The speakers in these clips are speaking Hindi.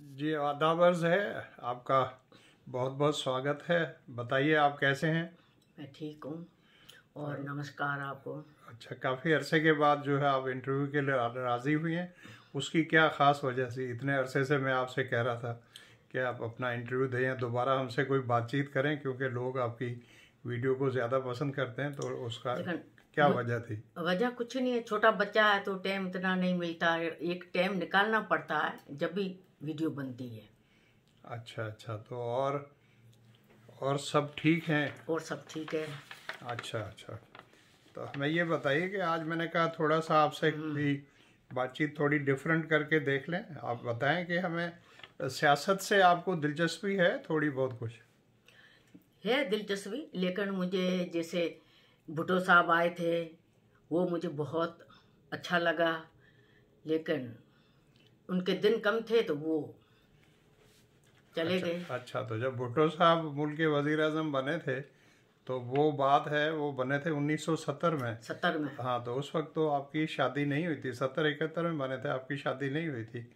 जी आदाब अर्ज़ है। आपका बहुत बहुत स्वागत है। बताइए आप कैसे हैं? मैं ठीक हूँ और नमस्कार आपको। अच्छा, काफ़ी अरसे के बाद जो है आप इंटरव्यू के लिए राज़ी हुई हैं, उसकी क्या ख़ास वजह थी? इतने अरसे से मैं आपसे कह रहा था कि आप अपना इंटरव्यू दें या दोबारा हमसे कोई बातचीत करें, क्योंकि लोग आपकी वीडियो को ज़्यादा पसंद करते हैं, तो उसका लेकिन क्या वजह थी? वजह कुछ नहीं है, छोटा बच्चा है तो टाइम इतना नहीं मिलता है। एक टाइम निकालना पड़ता है जब भी वीडियो बनती है। अच्छा अच्छा, तो और सब ठीक हैं? और सब ठीक है। अच्छा अच्छा, तो हमें ये बताइए कि आज मैंने कहा थोड़ा सा आपसे भी बातचीत थोड़ी डिफरेंट करके देख लें। आप बताएं कि हमें सियासत से आपको दिलचस्पी है थोड़ी बहुत कुछ? है दिलचस्पी, लेकिन मुझे जैसे भुट्टो साहब आए थे वो मुझे बहुत अच्छा लगा, लेकिन उनके दिन कम थे तो वो चले अच्छा गए। अच्छा, तो जब भुट्टो साहब मुल्क के वजीर आजम बने थे, तो वो बात है, वो बने थे 1970 में। 70 में। हाँ, तो उस वक्त तो आपकी शादी नहीं हुई थी। 70-71 में बने थे, आपकी शादी नहीं हुई थी,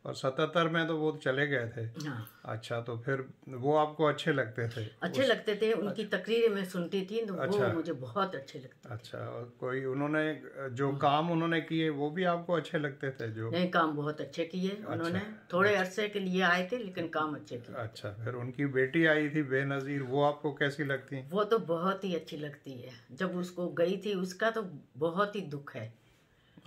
और 77 में तो वो चले गए थे। हाँ, अच्छा, तो फिर वो आपको अच्छे लगते थे अच्छे उस? लगते थे। उनकी तकरीरें मैं सुनती थी तो वो अच्छा मुझे बहुत अच्छे लगते थे। अच्छा, और कोई उन्होंने जो काम उन्होंने किए वो भी आपको अच्छे लगते थे जो? नहीं, काम बहुत अच्छे किए अच्छा उन्होंने। थोड़े अच्छा अरसे के लिए आए थे लेकिन काम अच्छे किए। अच्छा, फिर उनकी बेटी आई थी बेनज़ीर, वो आपको कैसी लगती? वो तो बहुत ही अच्छी लगती है। जब उसको गई थी उसका तो बहुत ही दुख है।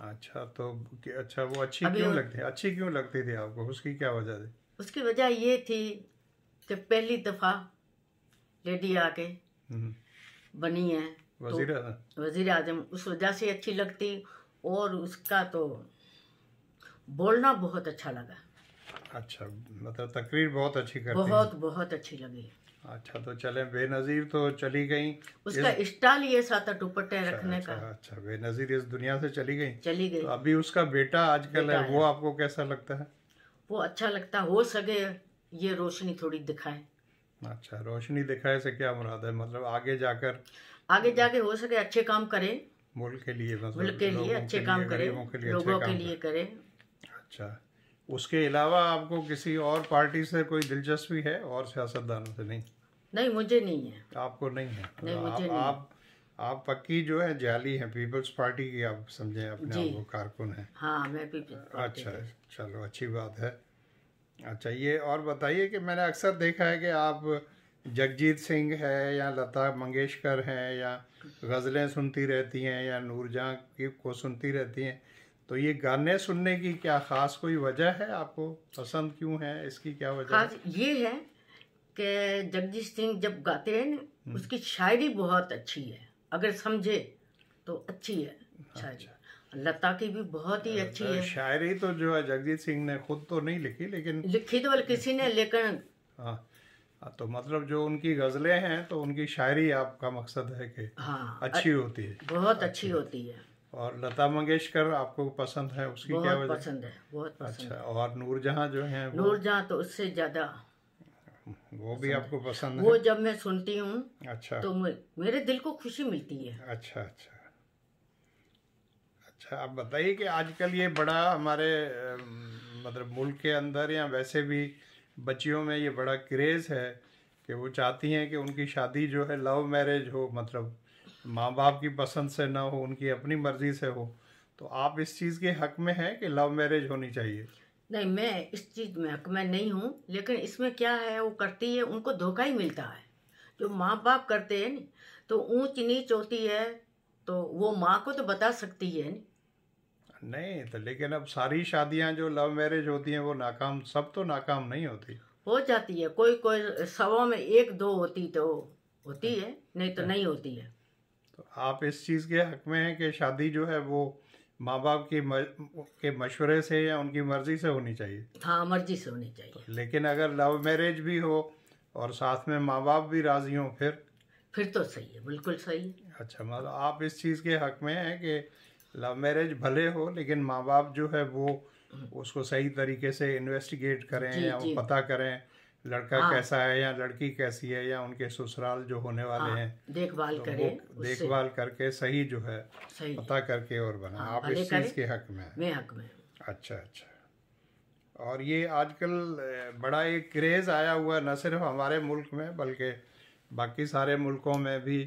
अच्छा, तो अच्छा, वो अच्छी अभी क्यों लगती, अच्छी क्यों लगती थी आपको? उसकी क्या वजह थी? उसकी वजह ये थी कि पहली दफा लेडी आके हम्म, बनी है तो वजीर आज़म। वजीर आजम, उस वजह से अच्छी लगती। और उसका तो बोलना बहुत अच्छा लगा। अच्छा, मतलब तकरीर बहुत अच्छी करती थी। बहुत बहुत अच्छी लगी। अच्छा, तो चले, बेनज़ीर तो चली गई उसका इस। स्टाइल ये सा था दुपट्टे अच्छा रखने अच्छा का। अच्छा, बेनज़ीर इस दुनिया से चली गई। चली तो गई। अभी उसका बेटा आजकल बेटा है, वो आया, आपको कैसा लगता है? वो अच्छा लगता। हो सके ये रोशनी थोड़ी दिखाए। अच्छा, रोशनी दिखाए से क्या मुराद है? मतलब आगे जाकर आगे जाके हो सके अच्छे काम करे, मुल्क के लिए, मुल्क मतलब के लिए लोगों अच्छे के काम लिए, करे, गरीबों के लिए अच्छे लोगों के काम लिए कर। करे। अच्छा, उसके अलावा आपको किसी और पार्टी से कोई दिलचस्पी है, और सियासतदानों से नहीं? नहीं, मुझे नहीं है। आपको नहीं है? नहीं, आप मुझे नहीं है। आप आप पक्की जो है जाली हैं, पीपल्स पार्टी की आप समझें अपने जी आप को, कारकुन हैं। हाँ, मैं भी पार्टी अच्छा, से। चलो अच्छी बात है। अच्छा, ये और बताइए कि मैंने अक्सर देखा है कि आप जगजीत सिंह है या लता मंगेशकर हैं, या गज़लें सुनती रहती हैं, या नूरजहां की को सुनती रहती हैं। तो ये गाने सुनने की क्या ख़ास कोई वजह है? आपको पसंद क्यों है, इसकी क्या वजह है? खास ये है कि जगजीत सिंह जब गाते हैं ना, उसकी शायरी बहुत अच्छी है। अगर समझे तो अच्छी है शायरी। अच्छा, लता की भी बहुत ही अच्छी है। शायरी तो जो है जगजीत सिंह ने खुद तो नहीं लिखी, लेकिन लिखी तो किसी ने, लेकिन हाँ तो मतलब जो उनकी गज़लें हैं, तो उनकी शायरी आपका मकसद है कि हाँ, अच्छी होती है? बहुत अच्छी अच्छी होती होती है। है। और लता मंगेशकर आपको पसंद है, उसकी क्या बहुत वजह? पसंद है, बहुत अच्छा, पसंद है। और नूरजहां जो हैं वो नूरजहां तो उससे ज्यादा वो भी पसंद आपको है। पसंद वो है? जब मैं सुनती हूँ अच्छा तो मेरे दिल को खुशी मिलती है। अच्छा अच्छा अच्छा, आप बताइए कि आजकल ये बड़ा हमारे मतलब मुल्क के अंदर या वैसे भी बच्चियों में ये बड़ा क्रेज़ है कि वो चाहती हैं कि उनकी शादी जो है लव मैरिज हो, मतलब माँ बाप की पसंद से ना हो, उनकी अपनी मर्ज़ी से हो। तो आप इस चीज़ के हक में हैं कि लव मैरिज होनी चाहिए? नहीं, मैं इस चीज में हक में नहीं हूँ, लेकिन इसमें क्या है, वो करती है उनको धोखा ही मिलता है। जो माँ बाप करते हैं न, तो ऊंच नीच होती है, तो वो माँ को तो बता सकती है न। नहीं तो, लेकिन अब सारी शादियां जो लव मैरिज होती हैं वो नाकाम, सब तो नाकाम नहीं होती। हो जाती है, कोई कोई 100 में एक दो होती तो होती है, नहीं तो नहीं होती है। तो आप इस चीज़ के हक में हैं कि शादी जो है वो माँ बाप के मशवरे से या उनकी मर्ज़ी से होनी चाहिए? हाँ, मर्जी से होनी चाहिए। लेकिन अगर लव मैरिज भी हो और साथ में माँ बाप भी राज़ी हों, फिर तो सही है, बिल्कुल सही है। अच्छा, मतलब आप इस चीज़ के हक में हैं कि लव मैरिज भले हो, लेकिन माँ बाप जो है वो उसको सही तरीके से इन्वेस्टिगेट करें, जी या वो जी। पता करें लड़का हाँ कैसा है या लड़की कैसी है, या उनके ससुराल जो होने वाले हाँ, हैं, देखभाल तो करे वो उससे। देखभाल करके सही जो है सही। पता करके और बना। हाँ, आप भले इस चीज़ करे। के हक में हैं? मैं हक में हूँ। अच्छा अच्छा, और ये आजकल बड़ा एक क्रेज़ आया हुआ है, न सिर्फ हमारे मुल्क में बल्कि बाकी सारे मुल्कों में भी,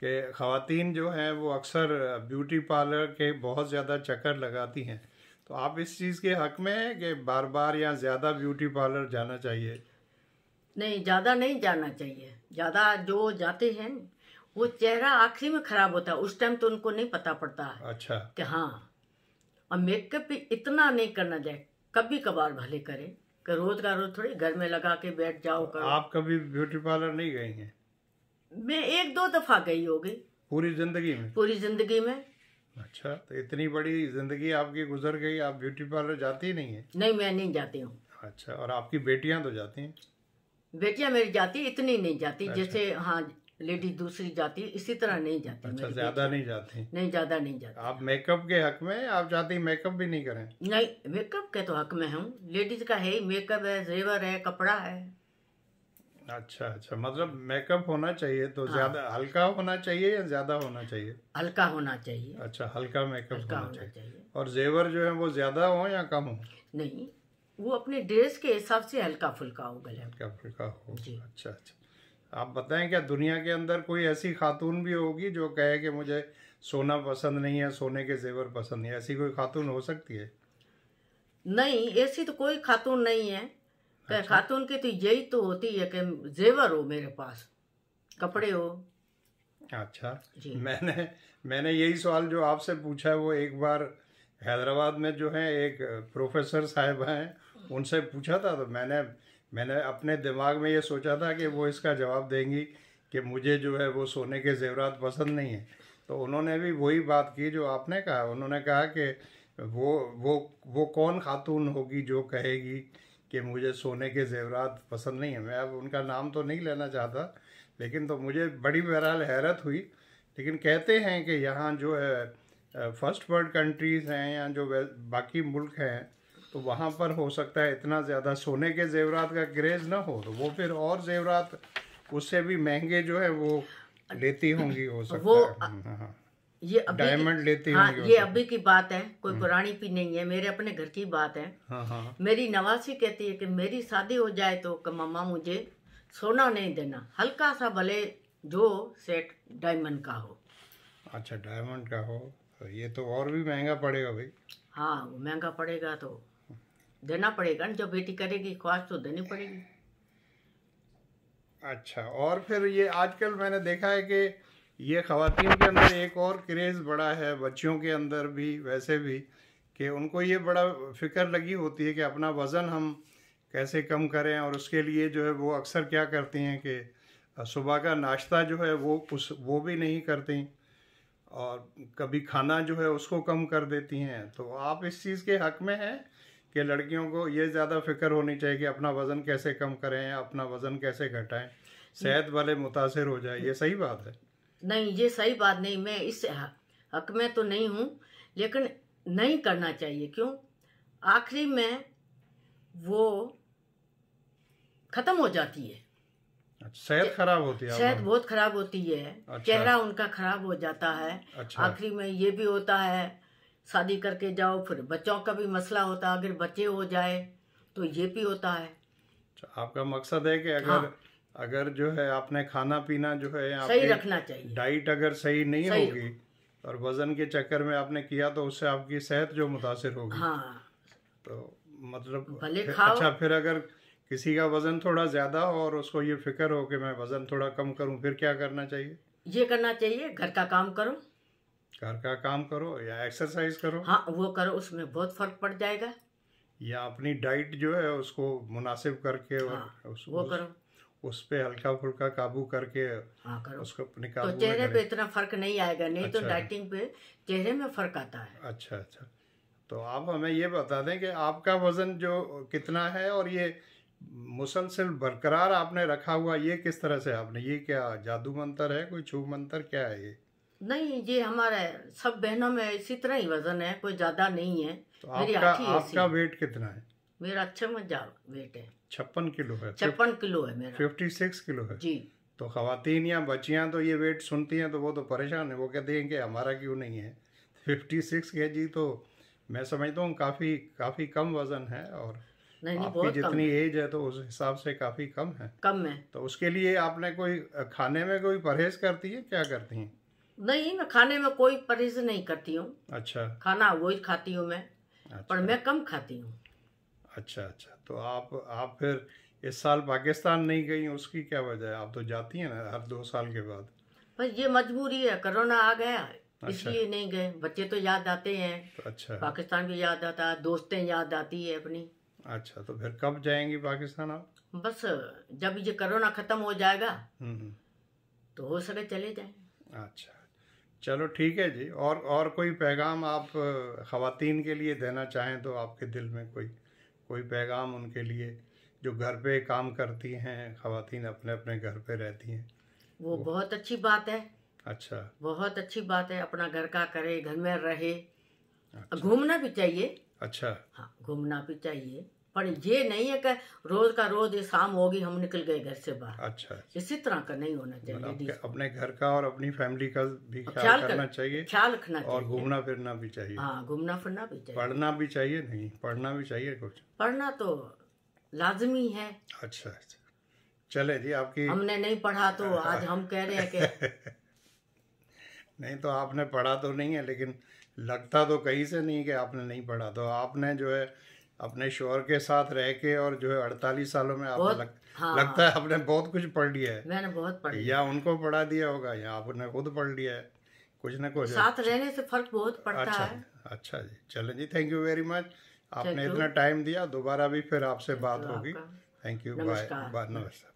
कि ख़वातीन जो हैं वो अक्सर ब्यूटी पार्लर के बहुत ज़्यादा चक्कर लगाती हैं। तो आप इस चीज़ के हक़ में हैं कि बार बार या ज़्यादा ब्यूटी पार्लर जाना चाहिए? नहीं, ज़्यादा नहीं जाना चाहिए। ज़्यादा जो जाते हैं वो चेहरा आखिरी में ख़राब होता है, उस टाइम तो उनको नहीं पता पड़ता है अच्छा। कि हाँ। और मेकअप भी इतना नहीं करना चाहिए, कभी कभार भले करें, कि रोज का रोज थोड़ी घर में लगा के बैठ जाओ करो। आप कभी ब्यूटी पार्लर नहीं गई हैं? मैं 1-2 दफा गई होगी पूरी ज़िंदगी में? पूरी जिंदगी में। अच्छा, तो इतनी बड़ी ज़िंदगी आपकी गुजर गई, आप ब्यूटी पार्लर जाती नहीं है? नहीं, मैं नहीं जाती हूँ। अच्छा, और आपकी बेटियां तो जाती हैं? बेटियां मेरी जाती, इतनी नहीं जाती। अच्छा। जैसे हाँ लेडी दूसरी जाती, इसी तरह नहीं जाती। अच्छा, मेरी ज़्यादा नहीं जाती? नहीं, ज्यादा नहीं जाती। आप मेकअप के हक में, आप चाहती मेकअप भी नहीं करें? नहीं, मेकअप के तो हक में हूँ। लेडीज का है ही, मेकअप है, जेवर है, कपड़ा है। अच्छा अच्छा, मतलब मेकअप होना चाहिए तो हाँ। ज़्यादा हल्का होना चाहिए या ज़्यादा होना चाहिए? हल्का होना चाहिए। अच्छा, हल्का मेकअप हल्का होना होना चाहिए। चाहिए। और जेवर जो है वो ज़्यादा हो या कम हो? नहीं, वो अपने ड्रेस के हिसाब से हल्का फुल्का हो गले। हल्का फुल्का हो। जी। अच्छा अच्छा। आप बताएं, क्या दुनिया के अंदर कोई ऐसी खातून भी होगी जो कहे कि मुझे सोना पसंद नहीं है, सोने के जेवर पसंद नहीं है? ऐसी कोई खातून हो सकती है? नहीं, ऐसी तो कोई खातून नहीं है। अच्छा। खातून की तो यही तो होती है कि जेवर हो मेरे पास, कपड़े हो। अच्छा जी। मैंने यही सवाल जो आपसे पूछा है वो एक बार हैदराबाद में जो है एक प्रोफेसर साहब हैं, उनसे पूछा था। तो मैंने अपने दिमाग में ये सोचा था कि वो इसका जवाब देंगी कि मुझे जो है वो सोने के जेवरात पसंद नहीं है। तो उन्होंने भी वही बात की जो आपने कहा। उन्होंने कहा कि वो कौन खातून होगी जो कहेगी कि मुझे सोने के जेवरात पसंद नहीं है। मैं अब उनका नाम तो नहीं लेना चाहता, लेकिन तो मुझे बड़ी बहरहाल हैरत हुई। लेकिन कहते हैं कि यहाँ जो है फर्स्ट वर्ल्ड कंट्रीज़ हैं या जो बाकी मुल्क हैं, तो वहाँ पर हो सकता है इतना ज़्यादा सोने के जेवरात का क्रेज़ ना हो, तो वो फिर और जेवरात उससे भी महंगे जो है वो लेती होंगी, हो सकता वो है। हाँ, ये अभी डायमंड लेती हाँ, होंगी, हो ये सकता अभी की बात है, कोई पुरानी भी नहीं है, मेरे अपने घर की बात है। हाँ हाँ। मेरी नवासी कहती है कि मेरी शादी हो जाए तो कि मम्मा मुझे सोना नहीं देना, हल्का सा भले जो सेट डायमंड का हो। अच्छा, डायमंड का हो तो ये तो और भी महंगा पड़ेगा भाई। हाँ, वो महंगा पड़ेगा तो देना पड़ेगा ना, जो बेटी करेगी ख्वाहिश तो देनी पड़ेगी। अच्छा, और फिर ये आजकल मैंने देखा है कि ये ख़वातीन के अंदर एक और क्रेज़ बड़ा है, बच्चियों के अंदर भी वैसे भी, कि उनको ये बड़ा फ़िक्र लगी होती है कि अपना वज़न हम कैसे कम करें। और उसके लिए जो है वो अक्सर क्या करती हैं कि सुबह का नाश्ता जो है वो भी नहीं करती, और कभी खाना जो है उसको कम कर देती हैं। तो आप इस चीज़ के हक़ में हैं कि लड़कियों को ये ज़्यादा फ़िक्र होनी चाहिए कि अपना वज़न कैसे कम करें, अपना वज़न कैसे घटाएं, सेहत वाले मुतासिर हो जाए? ये सही बात है? नहीं, ये सही बात नहीं। मैं इस हक में तो नहीं हूँ, लेकिन नहीं करना चाहिए। क्यों? आखिरी में वो खत्म हो जाती है। अच्छा, सेहत खराब होती है? सेहत बहुत खराब होती है। अच्छा। चेहरा उनका खराब हो जाता है। अच्छा। आखिरी में ये भी होता है, शादी करके जाओ, फिर बच्चों का भी मसला होता है, अगर बच्चे हो जाए तो ये भी होता है। अच्छा, आपका मकसद है कि अगर जो है आपने खाना पीना जो है सही आपकी रखना चाहिए। डाइट अगर सही नहीं सही होगी और वज़न के चक्कर में आपने किया तो उससे आपकी सेहत जो मुतासिर होगी। हाँ, तो मतलब भले खाओ। अच्छा, फिर अगर किसी का वज़न थोड़ा ज़्यादा हो और उसको ये फिक्र हो कि मैं वज़न थोड़ा कम करूं, फिर क्या करना चाहिए? ये करना चाहिए, घर का काम करो। घर का काम करो या एक्सरसाइज करो? हाँ, वो करो, उसमें बहुत फर्क पड़ जाएगा। या अपनी डाइट जो है उसको मुनासिब करके और हाँ, वो करो। उस पे हल्का फुल्का काबू करके हाँ, करो। उसको अपने तो काबू में चेहरे पे करें। इतना फर्क नहीं आएगा, नहीं तो अच्छा। डाइटिंग पे चेहरे में फर्क आता है। अच्छा अच्छा, तो आप हमें ये बता दें कि आपका वज़न जो कितना है, और ये मुसलसल बरकरार आपने रखा हुआ, ये किस तरह से आपने, ये क्या जादू मंतर है, कोई छू मंतर क्या है ये? नहीं, ये हमारे सब बहनों में इसी तरह ही वजन है, कोई ज्यादा नहीं है। तो मेरी आपका आँखें ऐसी आपका वेट कितना है? मेरा 56 वेट है। 56 किलो है? 56 किलो है मेरा। 56 किलो है? जी। तो ख़वातीन या बच्चियां तो ये वेट सुनती हैं तो वो तो परेशान है, वो कहती हैं कि हमारा क्यों नहीं है। 56 kg तो मैं समझता हूँ काफ़ी कम वज़न है। और नहीं नहीं, आपकी बहुत कम जितनी है। एज है तो उस हिसाब से काफ़ी कम है। कम है। तो उसके लिए आपने कोई खाने में कोई परहेज करती है, क्या करती हैं? नहीं, मैं खाने में कोई परहेज नहीं करती हूँ। अच्छा खाना वही खाती हूँ मैं, पर अच्छा मैं कम खाती हूँ। अच्छा अच्छा। तो आप फिर इस साल पाकिस्तान नहीं गई, उसकी क्या वजह है? आप तो जाती हैं ना हर 2 साल के बाद। बस ये मजबूरी है, कोरोना आ गया अच्छा इसलिए नहीं गए। बच्चे तो याद आते हैं, तो अच्छा पाकिस्तान भी याद आता है, दोस्तें याद आती है अपनी। अच्छा। तो फिर कब जाएंगी पाकिस्तान आप? बस जब ये कोरोना खत्म हो जाएगा हम्म। तो हो सके चले जाएं। अच्छा चलो ठीक है जी। और कोई पैगाम आप ख़वातीन के लिए देना चाहें तो आपके दिल में कोई कोई पैगाम उनके लिए, जो घर पे काम करती हैं ख़वातीन, अपने अपने घर पे रहती हैं वो वो? बहुत अच्छी बात है, अच्छा बहुत अच्छी बात है। अपना घर का करे, घर में रहे। अच्छा घूमना भी चाहिए, अच्छा हाँ घूमना भी चाहिए, पर ये नहीं है कि रोज का रोज ये शाम होगी हम निकल गए घर से बाहर। अच्छा अच्छा। इसी तरह का नहीं होना चाहिए मतलब लेडीज को। अपने घर का और अपनी फैमिली का भी ख्याल ख्याल करना चाहिए, ख्याल रखना और चाहिए। घूमना फिरना भी चाहिए। हाँ घूमना फिरना भी चाहिए। पढ़ना भी चाहिए, नहीं पढ़ना भी चाहिए कुछ? पढ़ना तो लाजमी है। अच्छा अच्छा। चले जी आपकी हमने नहीं पढ़ा तो आज हम कह रहे हैं कि नहीं तो आपने पढ़ा तो नहीं है, लेकिन लगता तो कहीं से नहीं कि आपने नहीं पढ़ा। तो आपने जो है अपने शोहर के साथ रह के, और जो है 48 सालों में आपने बहुत, हाँ लगता है आपने बहुत कुछ पढ़ लिया है। मैंने बहुत पढ़ लिया। या उनको पढ़ा दिया होगा या आपने खुद पढ़ लिया है, कुछ ना कुछ। साथ रहने से फर्क बहुत पड़ता अच्छा है। अच्छा जी। चलें जी, थैंक यू वेरी मच। आपने Thank you. इतना टाइम दिया। दोबारा भी फिर आपसे बात तो होगी। आपका थैंक यू, बाय नमस्कार। बाय, नमस्कार।